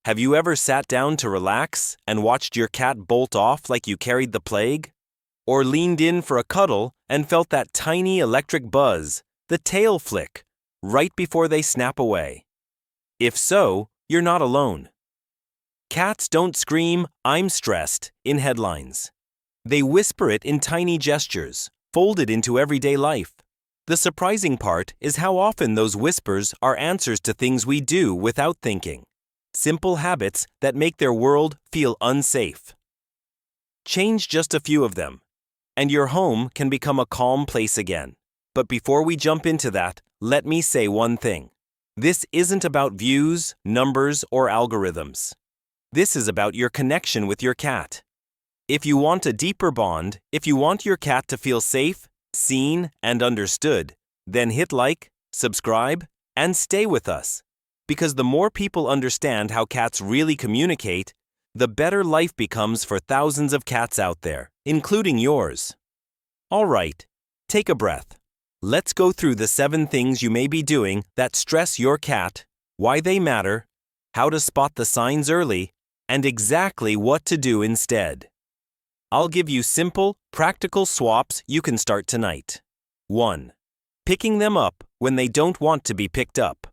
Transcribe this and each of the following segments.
Have you ever sat down to relax and watched your cat bolt off like you carried the plague? Or leaned in for a cuddle and felt that tiny electric buzz, the tail flick, right before they snap away? If so, you're not alone. Cats don't scream, "I'm stressed," in headlines. They whisper it in tiny gestures, folded into everyday life. The surprising part is how often those whispers are answers to things we do without thinking. Simple habits that make their world feel unsafe. Change just a few of them, and your home can become a calm place again. But before we jump into that, let me say one thing. This isn't about views, numbers, or algorithms. This is about your connection with your cat. If you want a deeper bond, if you want your cat to feel safe, seen, and understood, then hit like, subscribe, and stay with us. Because the more people understand how cats really communicate, the better life becomes for thousands of cats out there, including yours. All right, take a breath. Let's go through the 7 things you may be doing that stress your cat, why they matter, how to spot the signs early, and exactly what to do instead. I'll give you simple, practical swaps you can start tonight. 1. Picking them up when they don't want to be picked up.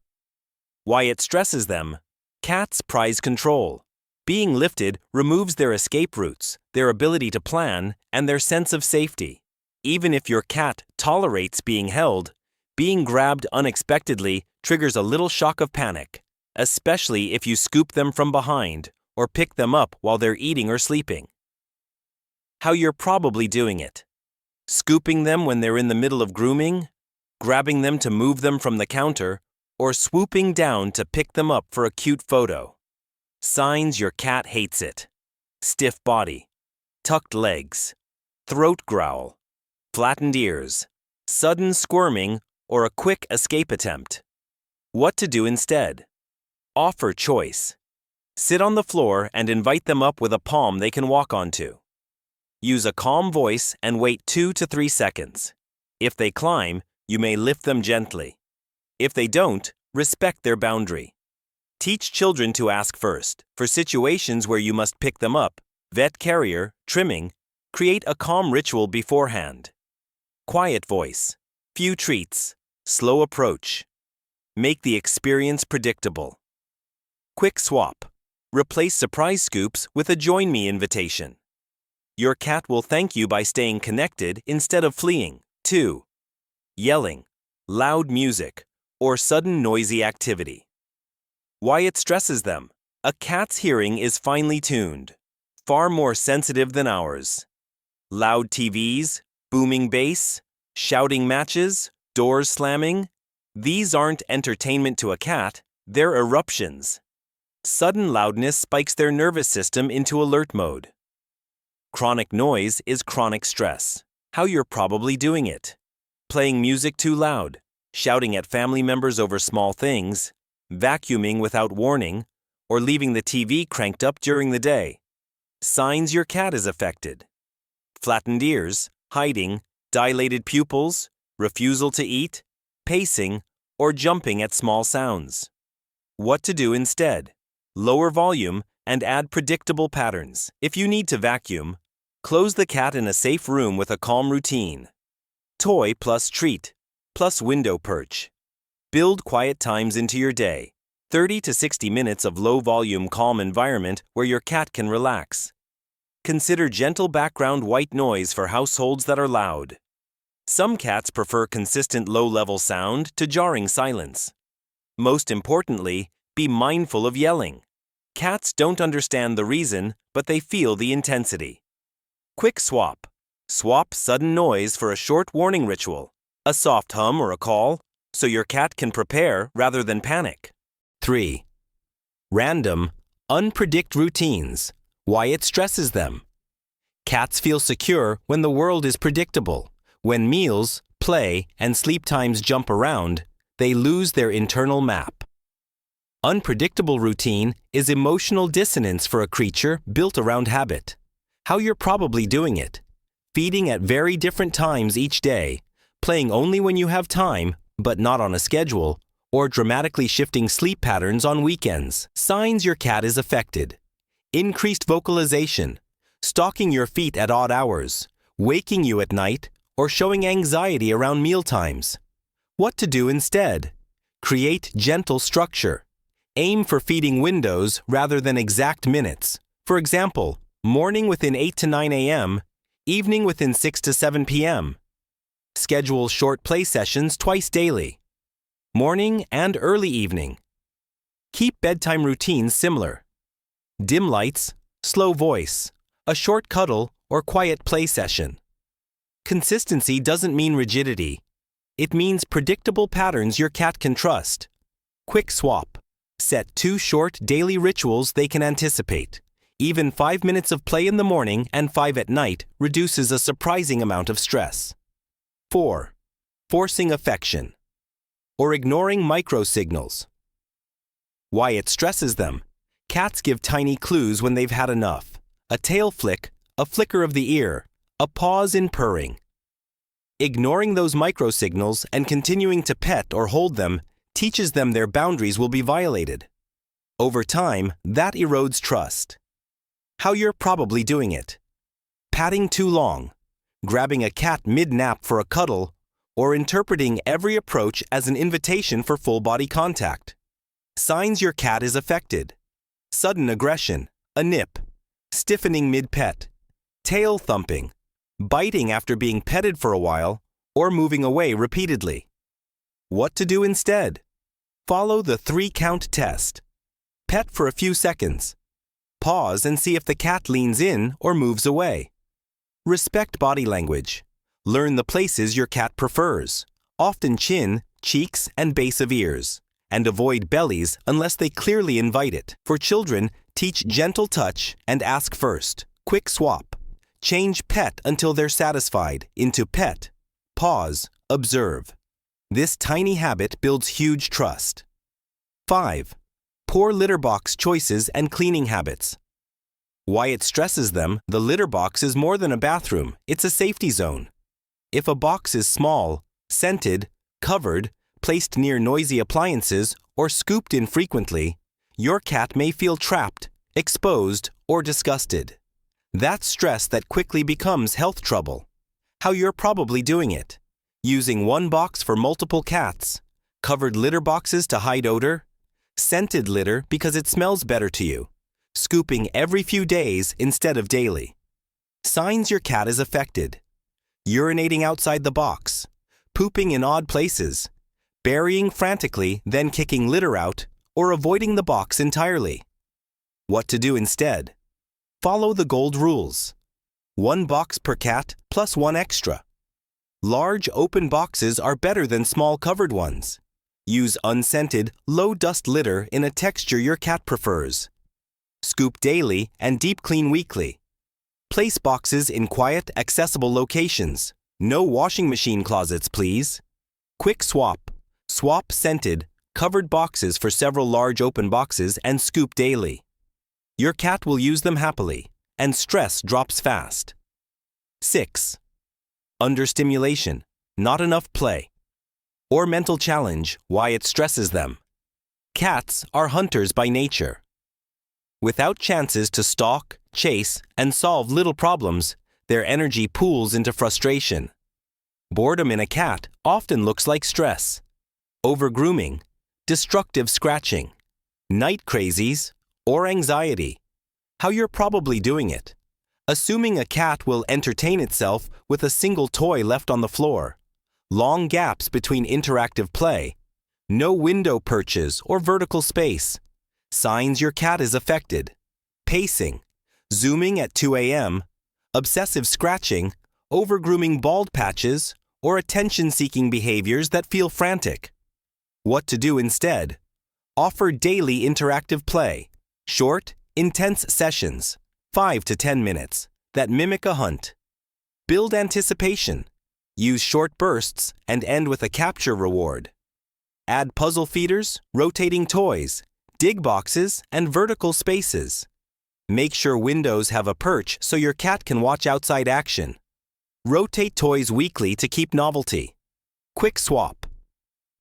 Why it stresses them. Cats prize control. Being lifted removes their escape routes, their ability to plan, and their sense of safety. Even if your cat tolerates being held, being grabbed unexpectedly triggers a little shock of panic, especially if you scoop them from behind or pick them up while they're eating or sleeping. How you're probably doing it. Scooping them when they're in the middle of grooming, grabbing them to move them from the counter, or swooping down to pick them up for a cute photo. Signs your cat hates it. Stiff body, tucked legs, throat growl, flattened ears, sudden squirming, or a quick escape attempt. What to do instead? Offer choice. Sit on the floor and invite them up with a palm they can walk onto. Use a calm voice and wait 2 to 3 seconds. If they climb, you may lift them gently. If they don't, respect their boundary. Teach children to ask first. For situations where you must pick them up, vet carrier, trimming, create a calm ritual beforehand. Quiet voice. Few treats. Slow approach. Make the experience predictable. Quick swap. Replace surprise scoops with a join me invitation. Your cat will thank you by staying connected instead of fleeing. 2. Yelling, loud music, or sudden noisy activity. Why it stresses them. A cat's hearing is finely tuned, far more sensitive than ours. Loud TVs, booming bass, shouting matches, doors slamming. These aren't entertainment to a cat, they're eruptions. Sudden loudness spikes their nervous system into alert mode. Chronic noise is chronic stress. How you're probably doing it. Playing music too loud, shouting at family members over small things, vacuuming without warning, or leaving the TV cranked up during the day. Signs your cat is affected. Flattened ears, hiding, dilated pupils, refusal to eat, pacing, or jumping at small sounds. What to do instead? Lower volume and add predictable patterns. If you need to vacuum, close the cat in a safe room with a calm routine. Toy plus treat, plus window perch. Build quiet times into your day. 30 to 60 minutes of low-volume calm environment where your cat can relax. Consider gentle background white noise for households that are loud. Some cats prefer consistent low-level sound to jarring silence. Most importantly, be mindful of yelling. Cats don't understand the reason, but they feel the intensity. Quick swap. Swap sudden noise for a short warning ritual, a soft hum or a call, so your cat can prepare rather than panic. 3. Random, unpredictable routines. Why it stresses them. Cats feel secure when the world is predictable. When meals, play, and sleep times jump around, they lose their internal map. Unpredictable routine is emotional dissonance for a creature built around habit. How you're probably doing it. Feeding at very different times each day, playing only when you have time, but not on a schedule, or dramatically shifting sleep patterns on weekends. Signs your cat is affected: increased vocalization, stalking your feet at odd hours, waking you at night, or showing anxiety around mealtimes. What to do instead? Create gentle structure. Aim for feeding windows rather than exact minutes. For example, morning within 8 to 9 a.m., evening within 6 to 7 p.m. Schedule short play sessions twice daily, morning and early evening. Keep bedtime routines similar: dim lights, slow voice, a short cuddle, or quiet play session. Consistency doesn't mean rigidity. It means predictable patterns your cat can trust. Quick swap. Set 2 short daily rituals they can anticipate. Even 5 minutes of play in the morning and 5 at night reduces a surprising amount of stress. 4. Forcing affection or ignoring micro-signals. Why it stresses them. Cats give tiny clues when they've had enough: a tail flick, a flicker of the ear, a pause in purring. Ignoring those micro-signals and continuing to pet or hold them teaches them their boundaries will be violated. Over time, that erodes trust. How you're probably doing it: patting too long, grabbing a cat mid-nap for a cuddle, or interpreting every approach as an invitation for full-body contact. Signs your cat is affected: sudden aggression, a nip, stiffening mid-pet, tail thumping, biting after being petted for a while, or moving away repeatedly. What to do instead? Follow the 3-count test. Pet for a few seconds. Pause and see if the cat leans in or moves away. Respect body language. Learn the places your cat prefers, often chin, cheeks, and base of ears, and avoid bellies unless they clearly invite it. For children, teach gentle touch and ask first. Quick swap. Change pet until they're satisfied into pet. Pause, observe. This tiny habit builds huge trust. 5. Poor litter box choices and cleaning habits. Why it stresses them: the litter box is more than a bathroom, it's a safety zone. If a box is small, scented, covered, placed near noisy appliances, or scooped in frequently, your cat may feel trapped, exposed, or disgusted. That's stress that quickly becomes health trouble. How you're probably doing it: using one box for multiple cats, covered litter boxes to hide odor, scented litter because it smells better to you, scooping every few days instead of daily. Signs your cat is affected: urinating outside the box, pooping in odd places, burying frantically then kicking litter out, or avoiding the box entirely. What to do instead? Follow the gold rules: 1 box per cat plus 1 extra. Large open boxes are better than small covered ones. Use unscented, low-dust litter in a texture your cat prefers. Scoop daily and deep clean weekly. Place boxes in quiet, accessible locations. No washing machine closets, please. Quick swap. Swap scented, covered boxes for several large open boxes and scoop daily. Your cat will use them happily, and stress drops fast. 6. Understimulation, not enough play, or mental challenge, why it stresses them. Cats are hunters by nature. Without chances to stalk, chase, and solve little problems, their energy pools into frustration. Boredom in a cat often looks like stress. Overgrooming, destructive scratching, night crazies, or anxiety. How you're probably doing it: assuming a cat will entertain itself with a single toy left on the floor, long gaps between interactive play, no window perches or vertical space. Signs your cat is affected: pacing, zooming at 2 a.m., obsessive scratching, overgrooming bald patches, or attention-seeking behaviors that feel frantic. What to do instead? Offer daily interactive play, short, intense sessions, 5 to 10 minutes, that mimic a hunt. Build anticipation. Use short bursts and end with a capture reward. Add puzzle feeders, rotating toys, dig boxes, and vertical spaces. Make sure windows have a perch so your cat can watch outside action. Rotate toys weekly to keep novelty. Quick swap.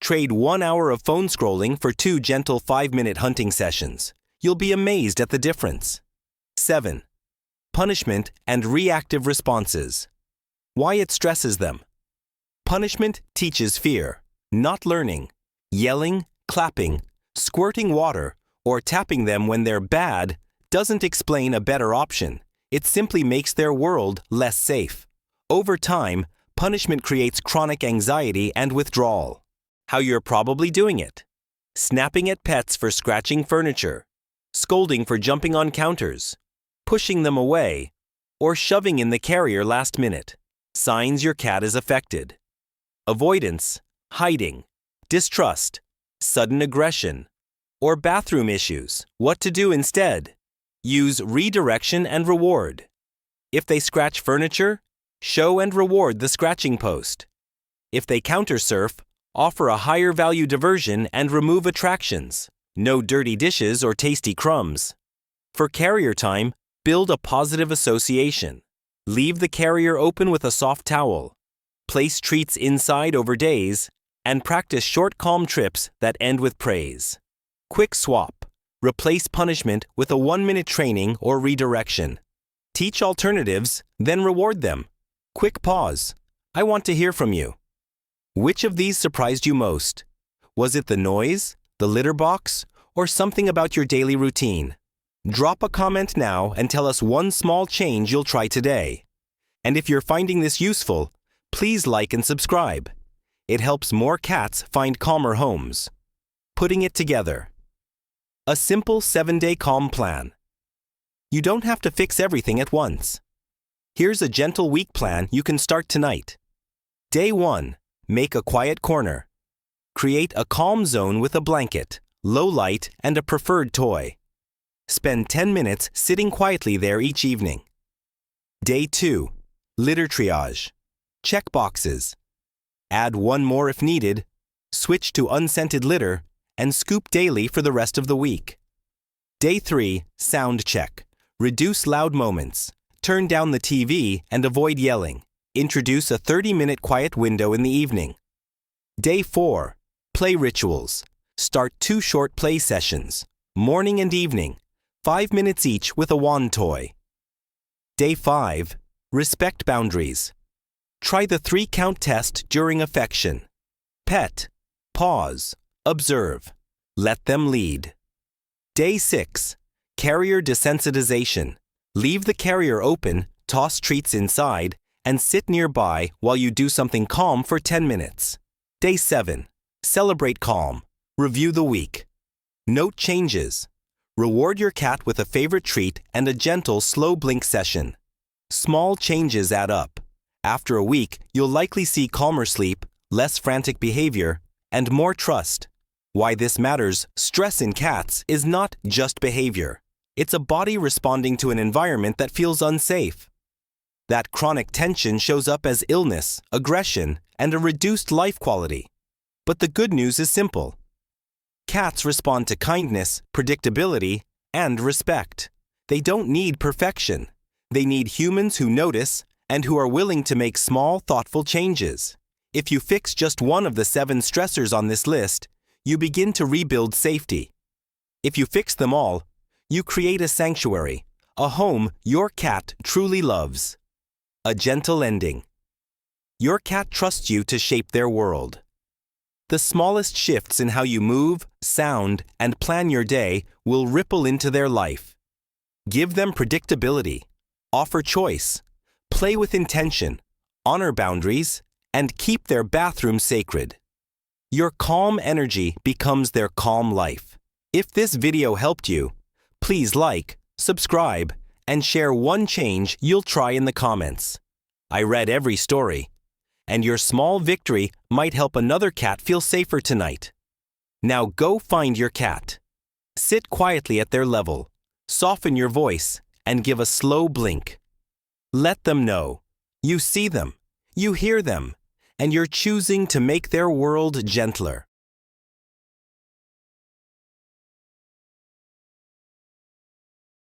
Trade 1 hour of phone scrolling for 2 gentle 5-minute hunting sessions. You'll be amazed at the difference. 7. Punishment and reactive responses. Why it stresses them. Punishment teaches fear, not learning. Yelling, clapping, squirting water, or tapping them when they're bad doesn't explain a better option. It simply makes their world less safe. Over time, punishment creates chronic anxiety and withdrawal. How you're probably doing it. Snapping at pets for scratching furniture, scolding for jumping on counters, pushing them away, or shoving in the carrier last minute. Signs your cat is affected. Avoidance, hiding, distrust, sudden aggression, or bathroom issues. What to do instead? Use redirection and reward. If they scratch furniture, show and reward the scratching post. If they countersurf, offer a higher value diversion and remove attractions. No dirty dishes or tasty crumbs. For carrier time, build a positive association. Leave the carrier open with a soft towel. Place treats inside over days, and practice short calm trips that end with praise. Quick swap. Replace punishment with a 1-minute training or redirection. Teach alternatives, then reward them. Quick pause. I want to hear from you. Which of these surprised you most? Was it the noise, the litter box, or something about your daily routine? Drop a comment now and tell us one small change you'll try today. And if you're finding this useful, please like and subscribe. It helps more cats find calmer homes. Putting it together. A simple 7-day calm plan. You don't have to fix everything at once. Here's a gentle week plan you can start tonight. Day 1. Make a quiet corner. Create a calm zone with a blanket, low light, and a preferred toy. Spend 10 minutes sitting quietly there each evening. Day 2. Litter triage. Check boxes. Add 1 more if needed. Switch to unscented litter, and scoop daily for the rest of the week. Day 3. Sound check. Reduce loud moments. Turn down the TV and avoid yelling. Introduce a 30-minute quiet window in the evening. Day 4. Play rituals. Start 2 short play sessions, morning and evening, 5 minutes each with a wand toy. Day 5. Respect boundaries. Try the 3-count test during affection. Pet. Pause. Observe. Let them lead. Day 6. Carrier desensitization. Leave the carrier open, toss treats inside, and sit nearby while you do something calm for 10 minutes. Day 7. Celebrate calm. Review the week. Note changes. Reward your cat with a favorite treat and a gentle, slow blink session. Small changes add up. After a week, you'll likely see calmer sleep, less frantic behavior, and more trust. Why this matters: stress in cats is not just behavior. It's a body responding to an environment that feels unsafe. That chronic tension shows up as illness, aggression, and a reduced life quality. But the good news is simple. Cats respond to kindness, predictability, and respect. They don't need perfection. They need humans who notice and who are willing to make small, thoughtful changes. If you fix just one of the 7 stressors on this list, you begin to rebuild safety. If you fix them all, you create a sanctuary, a home your cat truly loves. A gentle ending. Your cat trusts you to shape their world. The smallest shifts in how you move, sound, and plan your day will ripple into their life. Give them predictability, offer choice, play with intention, honor boundaries, and keep their bathroom sacred. Your calm energy becomes their calm life. If this video helped you, please like, subscribe, and share one change you'll try in the comments. I read every story, and your small victory might help another cat feel safer tonight. Now go find your cat. Sit quietly at their level, soften your voice, and give a slow blink. Let them know you see them, you hear them, and you're choosing to make their world gentler.